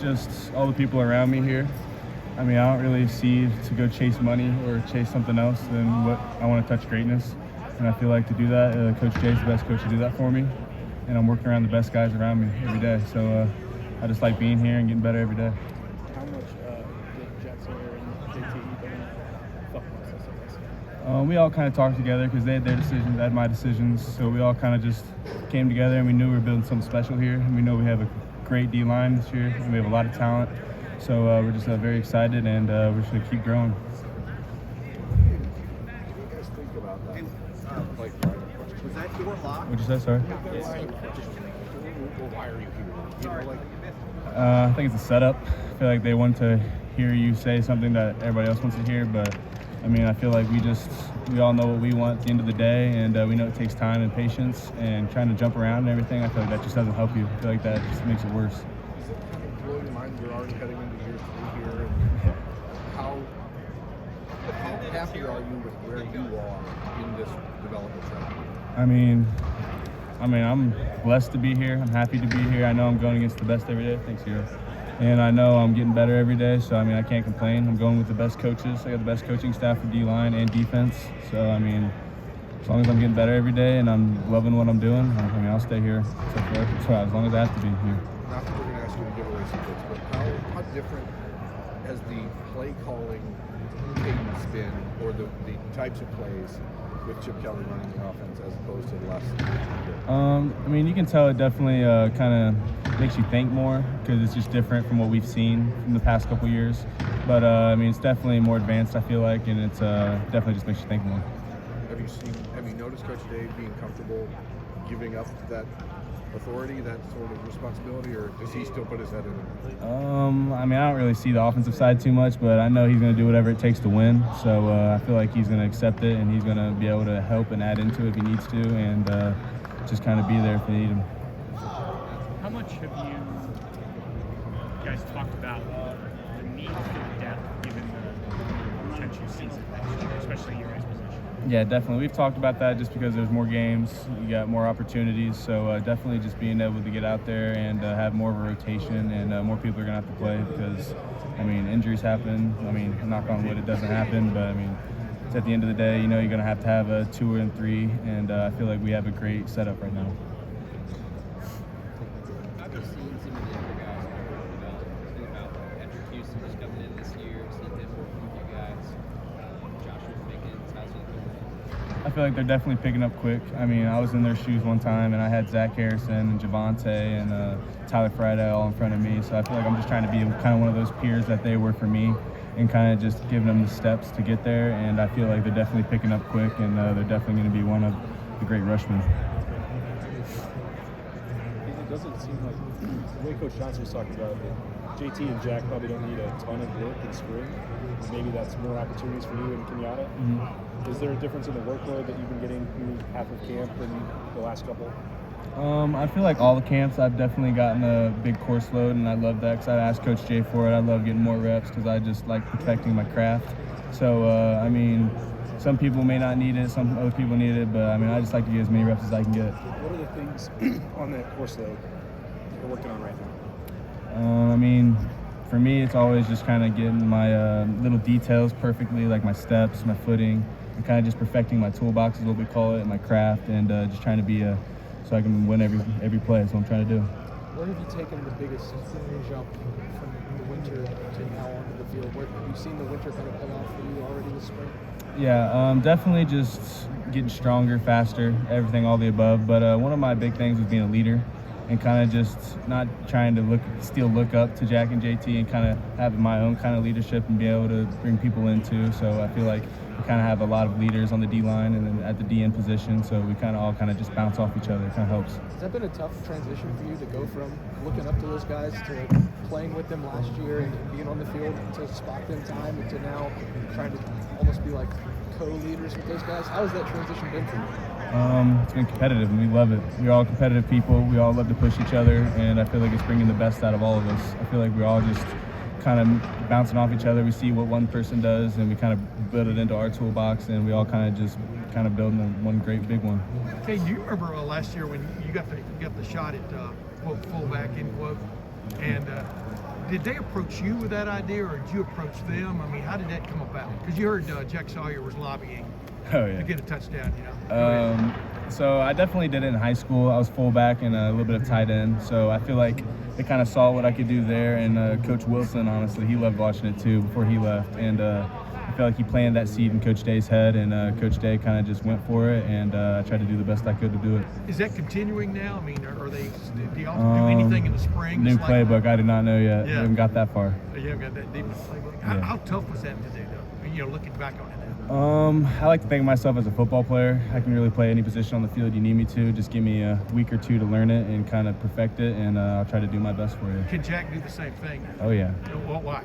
Just all the people around me here. I mean, I don't really see to go chase money or chase something else than what I want to touch greatness. And I feel like to do that, Coach Jay's the best coach to do that for me. And I'm working around the best guys around me every day. So I just like being here and getting better every day. How much did Jetson and JT thought process of this? We all kind of talked together because they had their decisions, I had my decisions. So we all kind of just came together and we knew we were building something special here. And we know we have a great D-line this year and we have a lot of talent. So we're just very excited and we're just going to keep growing. What do you guys think about that? Was that your lock? What'd you say, sorry? Why are you here? I think it's a setup. I feel like they want to hear you say something that everybody else wants to hear, but I mean, I feel like we all know what we want at the end of the day, and we know it takes time and patience, and trying to jump around and everything, I feel like that just doesn't help you. I feel like that just makes it worse. Does it kind of blow your mind you're already heading into year 3 here? And how happy are you with where you are in this development track? I mean, I'm blessed to be here. I'm happy to be here. I know I'm going against the best every day. Thanks, Hero. And I know I'm getting better every day, so I mean, I can't complain. I'm going with the best coaches. I got the best coaching staff for D-line and defense. So I mean, as long as I'm getting better every day and I'm loving what I'm doing, I mean, I'll stay here as long as I have to be here. Not that we're going to ask you to give away secrets, but how different has the play calling cadence been, or the types of plays with Chip Kelly running the offense as opposed to the last year? I mean, you can tell it definitely kind of makes you think more because it's just different from what we've seen from the past couple years. But I mean, it's definitely more advanced, I feel like, and it's definitely just makes you think more. Have you noticed Coach Dave being comfortable giving up that authority, that sort of responsibility, or does he still put his head in it? I mean, I don't really see the offensive side too much, but I know he's going to do whatever it takes to win. So I feel like he's going to accept it, and he's going to be able to help and add into it if he needs to, and just kind of be there if they need him. How much have you guys talked about the need for depth given the potential season, especially your guys' position? Yeah, definitely. We've talked about that just because there's more games, you got more opportunities. So definitely just being able to get out there and have more of a rotation and more people are going to have to play because, I mean, injuries happen. I mean, knock on wood, it doesn't happen. But, I mean, it's at the end of the day, you know, you're going to have a 2 and 3. And I feel like we have a great setup right now. Have you seen some of the other guys think about Edric Houston just coming in this year, seeing him work with you guys, Joshua Pickens, how's he doing? I feel like they're definitely picking up quick. I mean, I was in their shoes one time, and I had Zach Harrison and Javante and Tyler Friday all in front of me. So I feel like I'm just trying to be kind of one of those peers that they were for me and kind of just giving them the steps to get there. And I feel like they're definitely picking up quick, and they're definitely going to be one of the great rushmen. It doesn't seem like the way Coach Johnson was talking about it. JT and Jack probably don't need a ton of work in spring. Maybe that's more opportunities for you and Kenyatta. Mm-hmm. Is there a difference in the workload that you've been getting through half of camp and the last couple? I feel like all the camps I've definitely gotten a big course load, and I love that because I asked Coach Jay for it. I love getting more reps because I just like perfecting my craft. So, I mean, some people may not need it, some other people need it, but I mean, I just like to get as many reps as I can get. What are the things on that course load that you're working on right now? I mean, for me, it's always just kind of getting my little details perfectly, like my steps, my footing, and kind of just perfecting my toolbox is what we call it, and my craft, and just trying to be so I can win every play. That's what I'm trying to do. Where have you taken the biggest jump from the winter to now onto the field? Where have you seen the winter kind of pay off for you already this spring? Yeah, definitely just getting stronger, faster, everything, all the above. But one of my big things was being a leader and kind of just not trying to look up to Jack and JT and kind of having my own kind of leadership and be able to bring people in too. So I feel like we kind of have a lot of leaders on the D-line and then at the DN position, so we kind of all kind of just bounce off each other. It kind of helps. Has that been a tough transition for you to go from looking up to those guys to playing with them last year and being on the field to spot them time and to now trying to almost be like co-leaders with those guys? How has that transition been for you? It's been competitive, and we love it. We're all competitive people. We all love to push each other, and I feel like it's bringing the best out of all of us. I feel like we're all just kind of bouncing off each other. We see what one person does, and we kind of build it into our toolbox, and we all kind of just building one great big one. Caden, do you remember last year when you got the shot at quote fullback end quote, and Did they approach you with that idea, or did you approach them? I mean, how did that come about? Because you heard Jack Sawyer was lobbying Oh yeah. to get a touchdown. Go ahead. So I definitely did it in high school. I was fullback and a little bit of tight end. So I feel like they kind of saw what I could do there. And Coach Wilson, honestly, he loved watching it too before he left. And I feel like he planted that seed in Coach Day's head, and Coach Day kind of just went for it. And I tried to do the best I could to do it. Is that continuing now? I mean, are they? Do y'all do anything in the spring? New Just like- playbook. I did not know yet. Yeah. We haven't got that far. You haven't got that deep in the playbook. Yeah. How tough was that to do, though? Looking back on it now. I like to think of myself as a football player. I can really play any position on the field you need me to. Just give me a week or two to learn it and kind of perfect it, and I'll try to do my best for you. Can Jack do the same thing? Oh, yeah. Why?